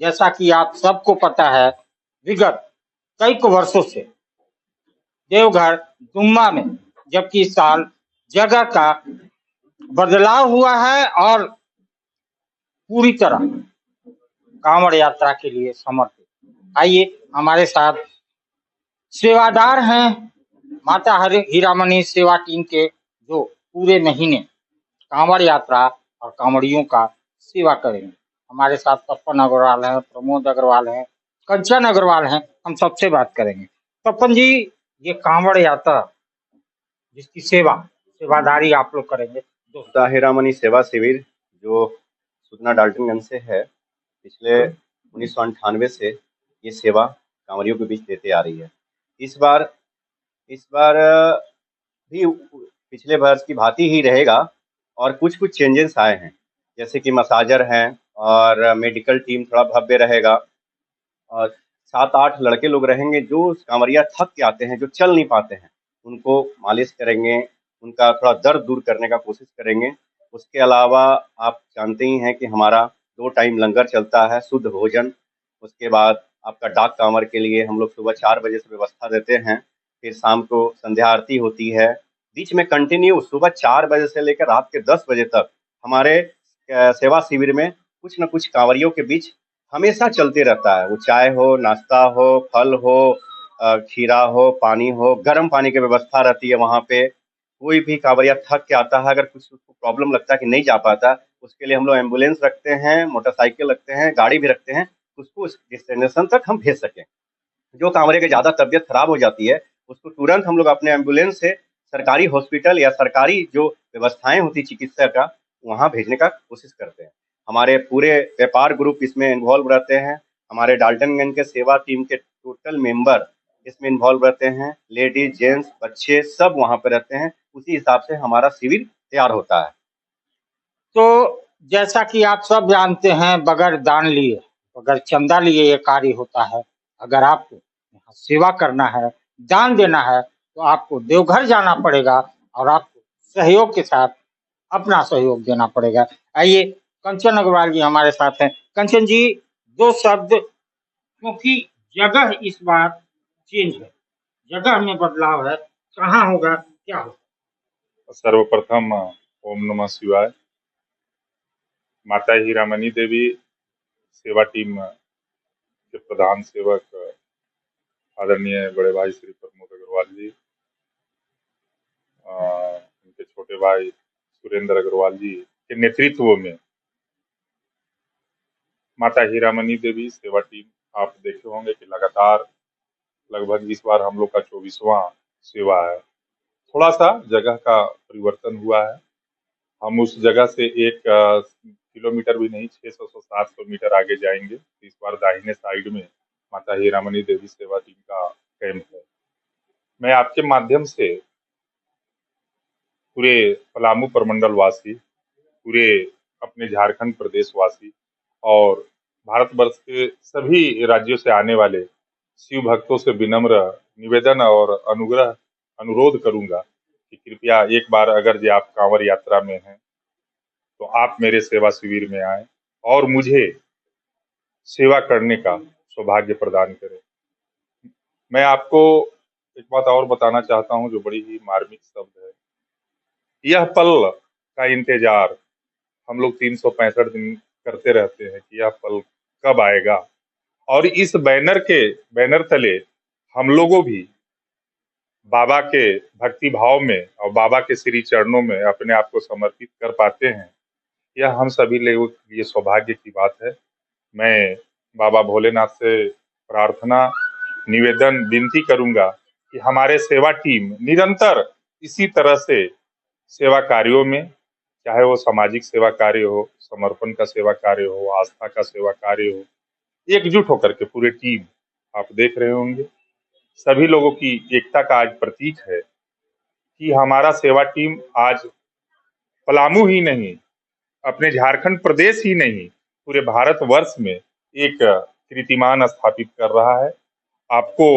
जैसा कि आप सबको पता है, विगत कई को वर्षों से देवघर दुम्मा में, जबकि इस साल जगह का बदलाव हुआ है और पूरी तरह कांवड़ यात्रा के लिए समर्पित। आइए हमारे साथ सेवादार हैं माता हीरामणि सेवा टीम के, जो पूरे महीने कांवड़ यात्रा और कांवड़ियों का सेवा करेंगे। हमारे साथ तपन अग्रवाल हैं, प्रमोद अग्रवाल हैं, कंचन अग्रवाल हैं। हम सबसे बात करेंगे। तपन जी, ये कांवड़ यात्रा जिसकी सेवादारी आप लोग करेंगे, माता हीरामणि सेवा शिविर जो सुदना डाल्टनगंज से है, पिछले 1998 से ये सेवा कांवरियों के बीच देते आ रही है। इस बार भी पिछले वर्ष की भांति ही रहेगा और कुछ चेंजेस आए हैं, जैसे कि मसाजर हैं और मेडिकल टीम थोड़ा भव्य रहेगा और 7-8 लड़के लोग रहेंगे जो कांवरिया थक के आते हैं, जो चल नहीं पाते हैं, उनको मालिश करेंगे, उनका थोड़ा दर्द दूर करने का कोशिश करेंगे। उसके अलावा आप जानते ही हैं कि हमारा 2 टाइम लंगर चलता है, शुद्ध भोजन। उसके बाद आपका डाक कांवर के लिए हम लोग सुबह 4 बजे से व्यवस्था देते हैं, फिर शाम को संध्या आरती होती है। बीच में कंटिन्यू सुबह 4 बजे से लेकर रात के 10 बजे तक हमारे सेवा शिविर में कुछ न कुछ कांवरियों के बीच हमेशा चलते रहता है। वो चाय हो, नाश्ता हो, फल हो, खीरा हो, पानी हो, गर्म पानी की व्यवस्था रहती है वहाँ पे। कोई भी कांवरिया थक के आता है, अगर कुछ उसको प्रॉब्लम लगता है कि नहीं जा पाता, उसके लिए हम लोग एम्बुलेंस रखते हैं, मोटरसाइकिल रखते हैं, गाड़ी भी रखते हैं, उसको उस डेस्टिनेशन तक हम भेज सकें। जो कांवरिया की ज़्यादा तबीयत खराब हो जाती है, उसको तुरंत हम लोग अपने एम्बुलेंस से सरकारी हॉस्पिटल या सरकारी जो व्यवस्थाएं होती चिकित्सा का, वहाँ भेजने का कोशिश करते हैं। हमारे पूरे व्यापार ग्रुप इसमें इन्वॉल्व रहते हैं। हमारे डाल्टनगंज के सेवा टीम के टोटल मेंबर इसमें इन्वॉल्व रहते हैं। लेडीज, जेंट्स, बच्चे सब वहाँ पे रहते हैं। उसी हिसाब से हमारा शिविर तैयार होता है। तो जैसा कि आप सब जानते हैं, बगैर दान लिए, बगैर चंदा लिए ये कार्य होता है। अगर आपको यहाँ सेवा करना है, दान देना है, तो आपको देवघर जाना पड़ेगा और आपको सहयोग के साथ अपना सहयोग देना पड़ेगा। आइए, कंचन अग्रवाल जी हमारे साथ हैं। कंचन जी, 2 शब्द, क्योंकि जगह इस बार चेंज है, जगह में बदलाव है, कहाँ होगा, क्या होगा? सर्वप्रथम ओम नमः शिवाय। माता हीरामणि देवी सेवा टीम के प्रधान सेवक आदरणीय बड़े भाई श्री प्रमोद अग्रवाल जी, उनके छोटे भाई सुरेंद्र अग्रवाल जी के नेतृत्व में माता हीरामणि देवी सेवा टीम, आप देखे होंगे कि लगातार लगभग इस बार हम लोग का 24वां सेवा है। थोड़ा सा जगह का परिवर्तन हुआ है। हम उस जगह से 1 किलोमीटर भी नहीं, 600-700 मीटर आगे जाएंगे। इस बार दाहिने साइड में माता हीरामणि देवी सेवा टीम का कैंप है। मैं आपके माध्यम से पूरे पलामू प्रमंडल वासी, पूरे अपने झारखंड प्रदेश वासी और भारतवर्ष के सभी राज्यों से आने वाले शिव भक्तों से विनम्र निवेदन और अनुरोध करूंगा कि कृपया एक बार अगर जो आप कांवड़ यात्रा में हैं तो आप मेरे सेवा शिविर में आए और मुझे सेवा करने का सौभाग्य प्रदान करें। मैं आपको एक बात और बताना चाहता हूं जो बड़ी ही मार्मिक शब्द है। यह पल का इंतजार हम लोग 365 दिन करते रहते हैं कि यह पल कब आएगा, और इस बैनर तले हम लोगों भी बाबा के भक्ति भाव में और बाबा के श्री चरणों में अपने आप को समर्पित कर पाते हैं। यह हम सभी लोगों के लिए सौभाग्य की बात है। मैं बाबा भोलेनाथ से प्रार्थना, निवेदन, विनती करूंगा कि हमारे सेवा टीम निरंतर इसी तरह से सेवा कार्यों में, चाहे वो सामाजिक सेवा कार्य हो, समर्पण का सेवा कार्य हो, आस्था का सेवा कार्य हो, एकजुट होकर के पूरे टीम, आप देख रहे होंगे सभी लोगों की एकता का आज प्रतीक है कि हमारा सेवा टीम आज पलामू ही नहीं, अपने झारखंड प्रदेश ही नहीं, पूरे भारतवर्ष में एक कीर्तिमान स्थापित कर रहा है। आपको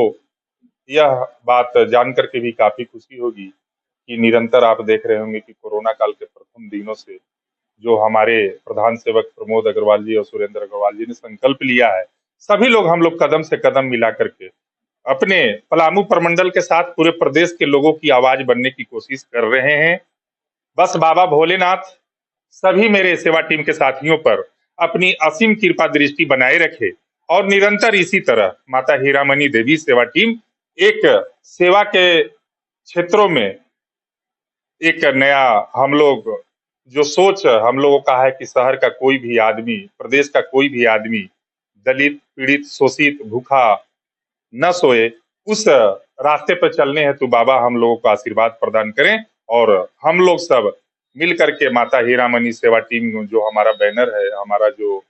यह बात जान करके भी काफी खुशी होगी कि निरंतर आप देख रहे होंगे कि कोरोना काल के प्रथम दिनों से जो हमारे प्रधान सेवक प्रमोद अग्रवाल जी और सुरेंद्र अग्रवाल जी ने संकल्प लिया है, सभी लोग हम लोग कदम से कदम मिला करके अपने पलामू प्रमंडल के साथ पूरे प्रदेश के लोगों की आवाज बनने की कोशिश कर रहे हैं। बस बाबा भोलेनाथ सभी मेरे सेवा टीम के साथियों पर अपनी असीम कृपा दृष्टि बनाए रखे और निरंतर इसी तरह माता हीरामणि देवी सेवा टीम एक सेवा के क्षेत्रों में एक नया हम लोग जो सोच हम लोगों का है कि शहर का कोई भी आदमी, प्रदेश का कोई भी आदमी दलित, पीड़ित, शोषित, भूखा न सोए, उस रास्ते पर चलने हेतु बाबा हम लोगों को आशीर्वाद प्रदान करें और हम लोग सब मिल करके माता हीरामणि सेवा टीम जो हमारा बैनर है, हमारा जो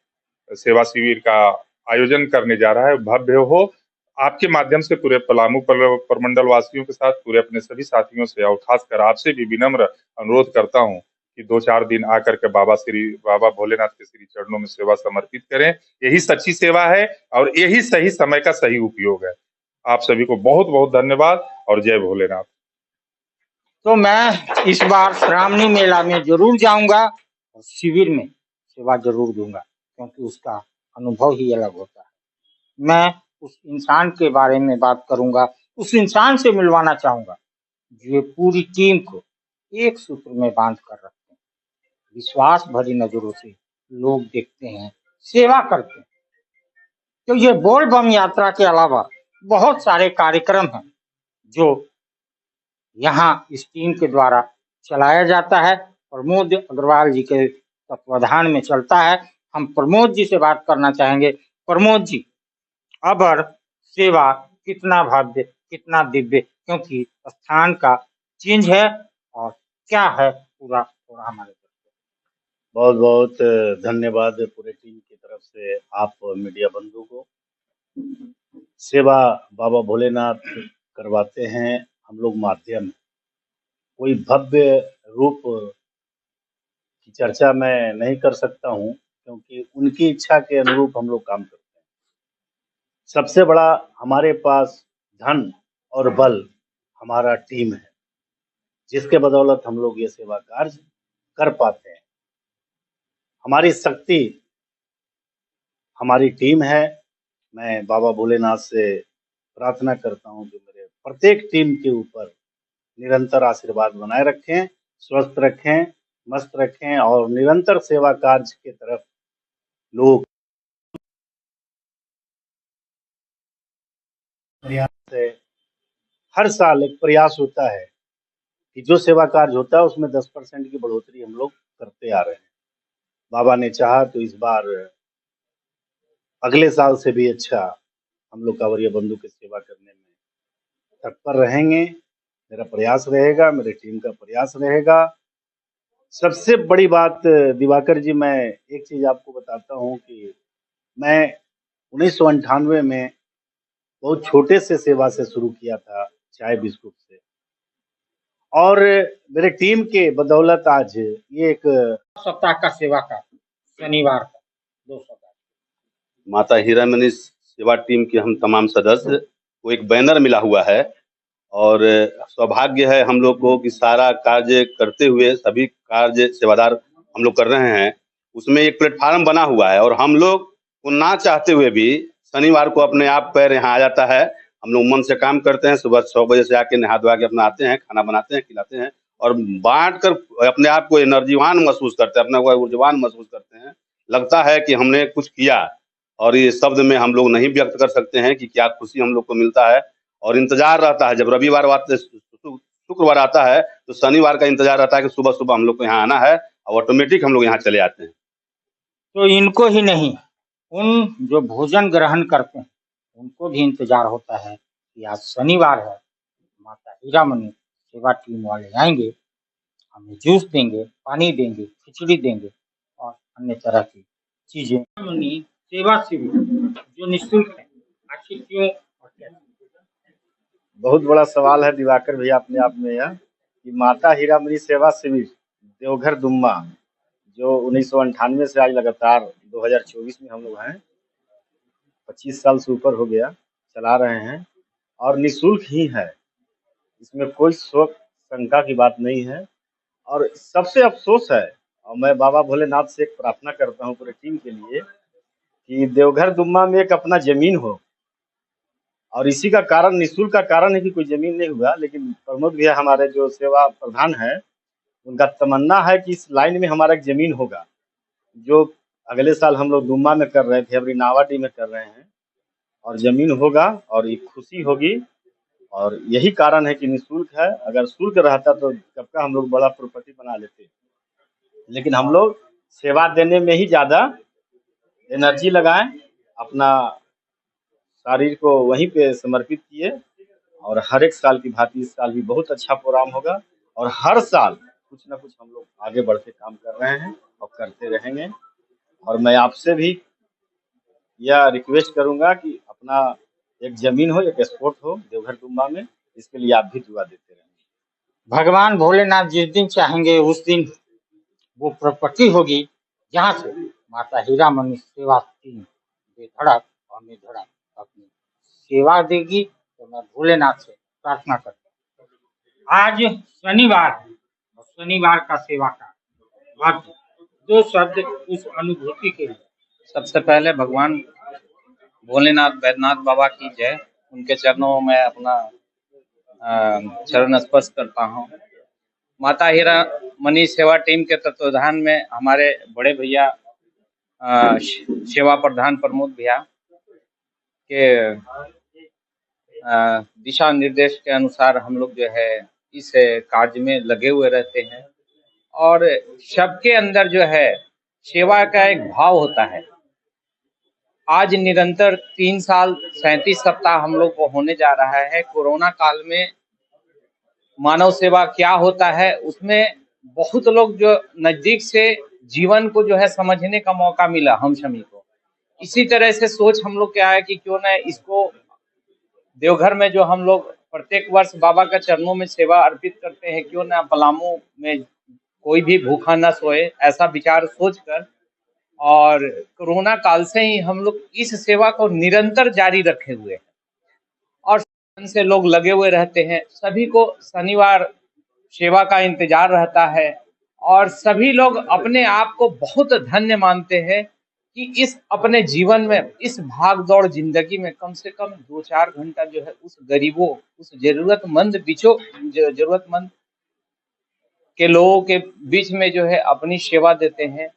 सेवा शिविर का आयोजन करने जा रहा है, भव्य हो। आपके माध्यम से पूरे पलामू प्रमंडल वासियों के साथ पूरे अपने सभी साथियों से और खासकर आपसे भी विनम्र अनुरोध करता हूं कि 2-4 दिन आकर के बाबा भोलेनाथ के श्री चरणों में सेवा समर्पित करें। यही सच्ची सेवा है और यही सही समय का सही उपयोग है। आप सभी को बहुत बहुत धन्यवाद और जय भोलेनाथ। तो मैं इस बार श्रावणी मेला में जरूर जाऊंगा और शिविर में सेवा जरूर दूंगा, क्योंकि उसका अनुभव ही अलग होता है। मैं उस इंसान के बारे में बात करूंगा, उस इंसान से मिलवाना चाहूंगा जो ये पूरी टीम को एक सूत्र में बांध कर रखते हैं। विश्वास भरी नजरों से लोग देखते हैं, सेवा करते हैं। तो ये बोल बम यात्रा के अलावा बहुत सारे कार्यक्रम हैं जो यहाँ इस टीम के द्वारा चलाया जाता है। प्रमोद अग्रवाल जी के तत्वाधान में चलता है। हम प्रमोद जी से बात करना चाहेंगे। प्रमोद जी, अब सेवा कितना भव्य, कितना दिव्य, क्योंकि स्थान का चेंज है और क्या है पूरा थोड़ा हमारे बहुत बहुत धन्यवाद पूरे टीम की तरफ से आप मीडिया बंधु को। सेवा बाबा भोलेनाथ करवाते हैं हम लोग माध्यम, कोई भव्य रूप की चर्चा मैं नहीं कर सकता हूं, क्योंकि उनकी इच्छा के अनुरूप हम लोग काम करते हैं। सबसे बड़ा हमारे पास धन और बल हमारा टीम है, जिसके बदौलत हम लोग ये सेवा कार्य कर पाते हैं। हमारी शक्ति हमारी टीम है। मैं बाबा भोलेनाथ से प्रार्थना करता हूं कि मेरे प्रत्येक टीम के ऊपर निरंतर आशीर्वाद बनाए रखें, स्वस्थ रखें, मस्त रखें और निरंतर सेवा कार्य की तरफ लोग प्रयास से हर साल एक प्रयास होता है कि जो सेवा कार्य होता है उसमें 10% की बढ़ोतरी हम लोग करते आ रहे हैं। बाबा ने चाहा तो इस बार अगले साल से भी अच्छा हम लोग कांवरिया बंधु की सेवा करने में तत्पर रहेंगे। मेरा प्रयास रहेगा, मेरी टीम का प्रयास रहेगा। सबसे बड़ी बात दिवाकर जी, मैं एक चीज आपको बताता हूं कि मैं 1998 में बहुत छोटे से सेवा से शुरू किया था, चाय बिस्कुट से, और मेरे टीम के बदौलत आज ये एक सप्ताह का सेवा का शनिवार का 2 सप्ताह माता हीरामणि सेवा टीम के हम तमाम सदस्य को एक बैनर मिला हुआ है और सौभाग्य है हम लोग को कि सारा कार्य करते हुए सभी कार्य सेवादार हम लोग कर रहे हैं। उसमें एक प्लेटफार्म बना हुआ है और हम लोग को ना चाहते हुए भी शनिवार को अपने आप पैर यहाँ आ जाता है। हम लोग मन से काम करते हैं, सुबह 6 बजे से आके नहा धोआ के अपना आते हैं, खाना बनाते हैं, खिलाते हैं और बांट कर अपने आप को एनर्जीवान महसूस करते हैं, अपने को ऊर्जावान महसूस करते हैं। लगता है कि हमने कुछ किया और ये शब्द में हम लोग नहीं व्यक्त कर सकते हैं कि क्या खुशी हम लोग को मिलता है। और इंतजार रहता है, जब रविवार शुक्रवार आता है तो शनिवार का इंतजार रहता है कि सुबह सुबह हम लोग को यहाँ आना है और ऑटोमेटिक हम लोग यहाँ चले आते हैं। तो इनको ही नहीं, उन जो भोजन ग्रहण करते हैं उनको भी इंतजार होता है कि आज शनिवार है, माता हीरामणि सेवा टीम वाले आएंगे, हमें जूस देंगे, पानी देंगे, खिचड़ी देंगे और अन्य तरह की चीजें। हीरामणि सेवा शिविर जो निःशुल्क है, आखिर क्यों और कैसे? बहुत बड़ा सवाल है दिवाकर भैया अपने आप में यह कि माता हीरामणि सेवा शिविर देवघर दुम्मा जो 1998 से आज लगातार 2024 में हम लोग हैं, 25 साल से ऊपर हो गया, चला रहे हैं और निःशुल्क ही है। इसमें कोई शोक शंका की बात नहीं है। और सबसे अफसोस है और मैं बाबा भोलेनाथ से एक प्रार्थना करता हूँ पूरे टीम के लिए कि देवघर दुम्मा में एक अपना जमीन हो। और इसी का कारण, निःशुल्क का कारण है कि कोई जमीन नहीं हुआ, लेकिन प्रमोद भैया हमारे जो सेवा प्रधान है, उनका तमन्ना है कि इस लाइन में हमारा एक जमीन होगा, जो अगले साल हम लोग दुम्मा में कर रहे थे, अभी नावाडी में कर रहे हैं, और जमीन होगा और एक खुशी होगी। और यही कारण है कि निःशुल्क है। अगर शुल्क रहता तो कब का हम लोग बड़ा प्रॉपर्टी बना लेते, लेकिन हम लोग सेवा देने में ही ज्यादा एनर्जी लगाएं, अपना शरीर को वहीं पे समर्पित किए। और हर एक साल की भांति इस साल भी बहुत अच्छा प्रोग्राम होगा, और हर साल कुछ ना कुछ हम लोग आगे बढ़ के काम कर रहे हैं और करते रहेंगे। और मैं आपसे भी यह रिक्वेस्ट करूंगा कि अपना एक जमीन हो, एक स्पॉट हो देवघर दुम्बा में, इसके लिए आप भी दुआ देते रहेंगे। भगवान भोलेनाथ जिस दिन चाहेंगे उस दिन वो प्रॉपर्टी होगी जहाँ से माता हीरामणि सेवा टीम बेधड़क और निधड़क अपनी सेवा देगी। तो मैं भोलेनाथ से प्रार्थना करता हूँ। आज शनिवार है और शनिवार का सेवा का दो शब्द उस अनुभूति के लिए। सबसे पहले भगवान भोलेनाथ बैद्यनाथ बाबा की जय। उनके चरणों में अपना चरण स्पर्श करता हूँ। माता हीरामणि सेवा टीम के तत्वाधान में हमारे बड़े भैया सेवा प्रधान प्रमोद भैया के दिशा निर्देश के अनुसार हम लोग जो है इस कार्य में लगे हुए रहते हैं। और सबके अंदर जो है सेवा का एक भाव होता है। आज निरंतर 3 साल 37 सप्ताह हम लोग को होने जा रहा है। कोरोना काल में मानव सेवा क्या होता है, उसमें बहुत लोग जो नजदीक से जीवन को जो है समझने का मौका मिला हम सभी को। इसी तरह से सोच हम लोग क्या है कि क्यों न इसको देवघर में जो हम लोग प्रत्येक वर्ष बाबा के चरणों में सेवा अर्पित करते हैं, क्यों न पलामू में कोई भी भूखा न सोए, ऐसा विचार सोचकर और कोरोना काल से ही हम लोग इस सेवा को निरंतर जारी रखे हुए हैं और से लोग लगे हुए रहते हैं। सभी को शनिवार सेवा का इंतजार रहता है और सभी लोग अपने आप को बहुत धन्य मानते हैं कि इस अपने जीवन में, इस भाग दौड़ जिंदगी में कम से कम 2-4 घंटा जो है उस गरीबों, उस जरूरतमंद के लोगों के बीच में जो है अपनी सेवा देते हैं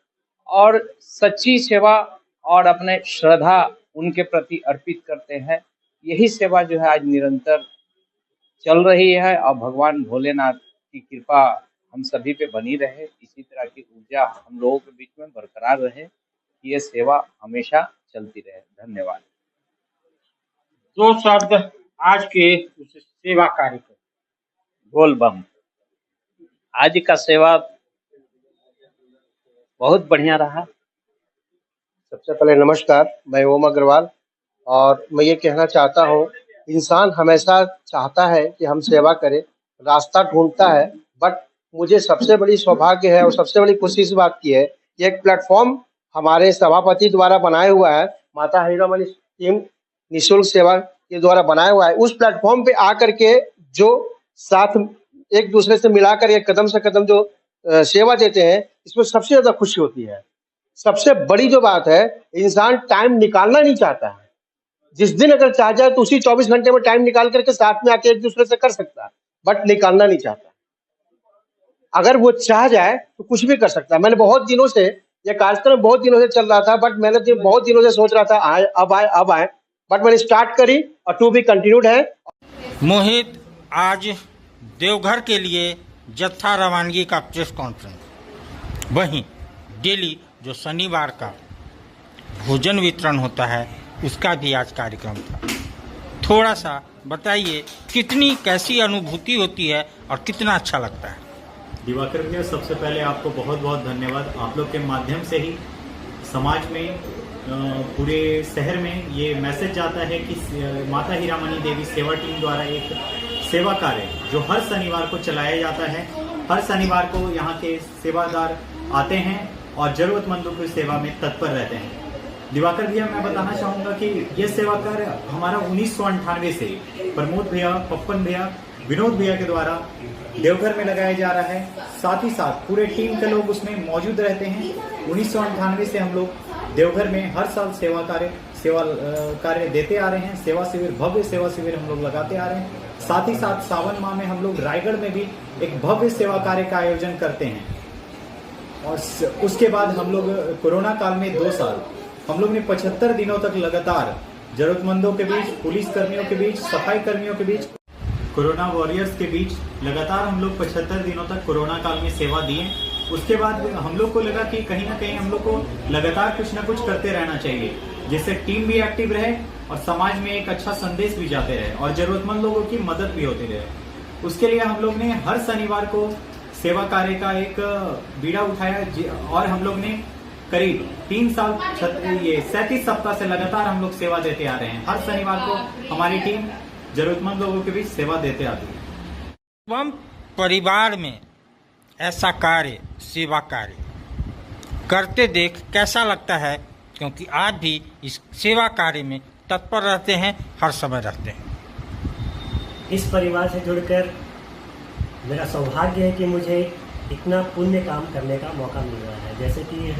और सच्ची सेवा और अपने श्रद्धा उनके प्रति अर्पित करते हैं। यही सेवा जो है आज निरंतर चल रही है और भगवान भोलेनाथ की कृपा हम सभी पे बनी रहे, इसी तरह की ऊर्जा हम लोगों के बीच में बरकरार रहे, ये सेवा हमेशा चलती रहे। धन्यवाद। 2 शब्द आज के उस सेवा कार्यक्रम। बोल बम। आज का सेवा बहुत बढ़िया रहा। सबसे पहले नमस्कार, मैं ओम अग्रवाल और मैं ये कहना चाहता हूँ, इंसान हमेशा चाहता है कि हम सेवा करें, रास्ता ढूंढता है, बट मुझे सबसे बड़ी सौभाग्य है और सबसे बड़ी खुशी इस बात की है कि एक प्लेटफॉर्म हमारे सभापति द्वारा बनाया हुआ है, माता हीरामणि टीम निःशुल्क सेवा के द्वारा बनाया हुआ है। उस प्लेटफॉर्म पे आकर के जो साथ एक दूसरे से मिलाकर एक कदम से कदम जो सेवा देते हैं, इसमें सबसे ज्यादा खुशी होती है। सबसे बड़ी जो बात है, इंसान टाइम निकालना नहीं चाहता है। जिस दिन अगर चाह जाए तो उसी 24 घंटे में टाइम निकाल करके साथ में आके एक दूसरे से कर सकता है, बट निकालना नहीं चाहता। अगर वो चाह जाए तो कुछ भी कर सकता है। मैंने बहुत दिनों से ये कार्यक्रम बहुत दिनों से चल रहा था, बट मैंने बहुत दिनों से सोच रहा था आए अब आए, बट मैंने स्टार्ट करी और टू बी कंटिन्यूड है। मोहित, आज देवघर के लिए जत्था रवानगी का प्रेस कॉन्फ्रेंस, वहीं डेली जो शनिवार का भोजन वितरण होता है उसका भी आज कार्यक्रम था। थोड़ा सा बताइए, कितनी कैसी अनुभूति होती है और कितना अच्छा लगता है? दिवाकर भैया, सबसे पहले आपको बहुत बहुत धन्यवाद। आप लोग के माध्यम से ही समाज में, पूरे शहर में ये मैसेज जाता है कि माता हीरामणि देवी सेवा टीम द्वारा एक सेवा कार्य जो हर शनिवार को चलाया जाता है। हर शनिवार को यहाँ के सेवादार आते हैं और जरूरतमंदों की सेवा में तत्पर रहते हैं। दिवाकर भैया, मैं बताना चाहूँगा कि यह सेवा कार्य हमारा 1998 से प्रमोद भैया, पप्पन भैया, विनोद भैया के द्वारा देवघर में लगाया जा रहा है। साथ ही साथ पूरे टीम के लोग उसमें मौजूद रहते हैं। 1998 से हम लोग देवघर में हर साल सेवा कार्य देते आ रहे हैं। सेवा शिविर, भव्य सेवा शिविर हम लोग लगाते आ रहे हैं। साथ ही साथ सावन माह में हम लोग रायगढ़ में भी एक भव्य सेवा कार्य का आयोजन करते हैं। और उसके बाद हम लोग कोरोना काल में 2 साल हम लोग ने 75 दिनों तक लगातार जरूरतमंदों के बीच, पुलिस कर्मियों के बीच, सफाई कर्मियों के बीच, कोरोना वॉरियर्स के बीच लगातार हम लोग 75 दिनों तक कोरोना काल में सेवा दिए। उसके बाद हम लोग को लगा कि कहीं ना कहीं हम लोग को लगातार कुछ ना कुछ करते रहना चाहिए, जिससे टीम भी एक्टिव रहे और समाज में एक अच्छा संदेश भी जाते रहे और जरूरतमंद लोगों की मदद भी होती रहे। उसके लिए हम लोग ने हर शनिवार को सेवा कार्य का एक बीड़ा उठाया और हम लोग ने करीब 3 साल 37 सप्ताह से लगातार हम लोग सेवा देते आ रहे हैं। हर शनिवार को हमारी टीम जरूरतमंद लोगों के बीच सेवा देते आती है। एवं परिवार में ऐसा कार्य, सेवा कार्य करते देख कैसा लगता है, क्योंकि आज भी इस सेवा कार्य में तत्पर रहते हैं, हर समय रहते हैं। इस परिवार से जुड़कर मेरा सौभाग्य है कि मुझे इतना पुण्य काम करने का मौका मिल रहा है। जैसे कि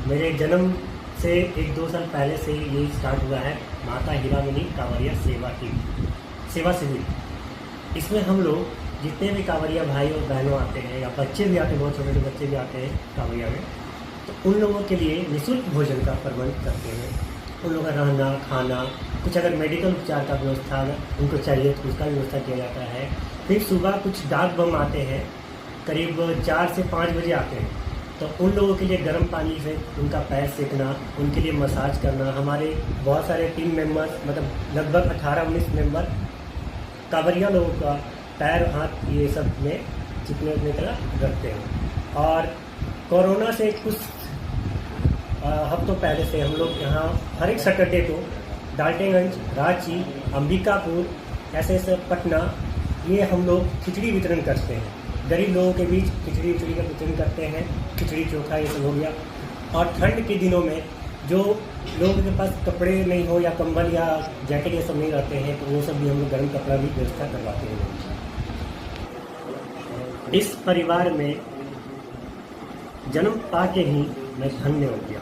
मेरे जन्म से 1-2 साल पहले से ये स्टार्ट हुआ है माता हीरामणि कांवरिया सेवा शिविर। इसमें हम लोग जितने भी कांवरिया भाई और बहनों आते हैं या बच्चे भी आते हैं, बहुत छोटे छोटे बच्चे भी आते हैं कांवरिया में, तो उन लोगों के लिए निःशुल्क भोजन का प्रबंध करते हैं। उन लोगों का रहना, खाना, कुछ अगर मेडिकल उपचार का व्यवस्था उनको चाहिए तो उसका व्यवस्था किया जाता है। फिर सुबह कुछ डाक बम आते हैं, करीब 4 से 5 बजे आते हैं, तो उन लोगों के लिए गर्म पानी से उनका पैर सेकना, उनके लिए मसाज करना। हमारे बहुत सारे टीम मेंबर्स, मतलब लगभग 18-19 मेंबर कांवरिया लोगों का पैर, हाथ, ये सब में चिपने उतने तरह रखते हैं। और कोरोना से कुछ हफ्तों पहले से हम लोग यहाँ हर एक सैटरडे को डाल्टनगंज, रांची, अंबिकापुर, ऐसे पटना, ये हम लोग खिचड़ी वितरण करते हैं। गरीब लोगों के बीच खिचड़ी का वितरण करते हैं। खिचड़ी चोखा ये सब हो गया। और ठंड के दिनों में जो लोगों के पास कपड़े नहीं हो या कंबल या जैकेट ये सब नहीं रहते हैं, तो वो सब भी हम लोग गर्म कपड़ा भी व्यवस्था करवाते हैं। इस परिवार में जन्म पा के ही मैं धन्य हो गया,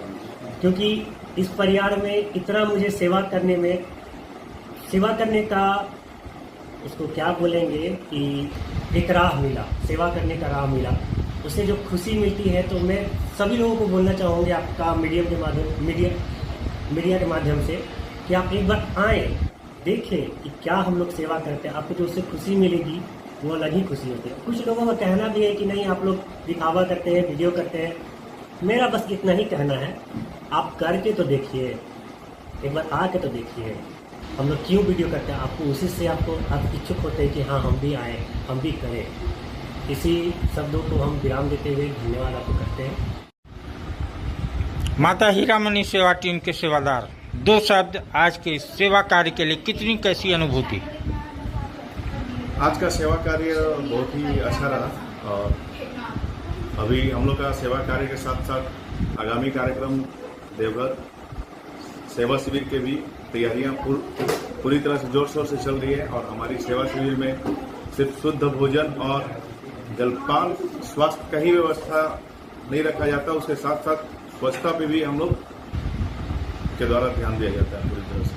क्योंकि इस परिवार में इतना मुझे सेवा करने का उसको क्या बोलेंगे कि एक राह मिला, सेवा करने का राह मिला। उससे जो खुशी मिलती है, तो मैं सभी लोगों को बोलना चाहूँगी आपका मीडिया के माध्यम से कि आप एक बार आएँ, देखें कि क्या हम लोग सेवा करते हैं। आपको जो उससे खुशी मिलेगी वो अलग ही खुशी होती है। कुछ लोगों का कहना भी है कि नहीं, आप लोग दिखावा करते हैं, वीडियो करते हैं। मेरा बस इतना ही कहना है, आप करके तो देखिए, एक बार आके तो देखिए हम लोग क्यों वीडियो करते हैं। आपको उसी से आप इच्छुक होते हैं कि हाँ हम भी आए, हम भी करें। इसी शब्दों को हम विराम देते हुए धन्यवाद आपको करते हैं। माता हीरामणि सेवा टीम के सेवादार, 2 शब्द आज के इस सेवा कार्य के लिए कितनी कैसी अनुभूति? आज का सेवा कार्य बहुत ही अच्छा रहा और अभी हम लोग का सेवा कार्य के साथ साथ आगामी कार्यक्रम देवघर सेवा शिविर के भी तैयारियां पूरी तरह से जोर शोर से चल रही है। और हमारी सेवा शिविर में सिर्फ शुद्ध भोजन और जलपान, स्वास्थ्य का ही व्यवस्था नहीं रखा जाता, उसके साथ साथ स्वच्छता पे भी हम लोग के द्वारा ध्यान दिया जाता है पूरी तरह से।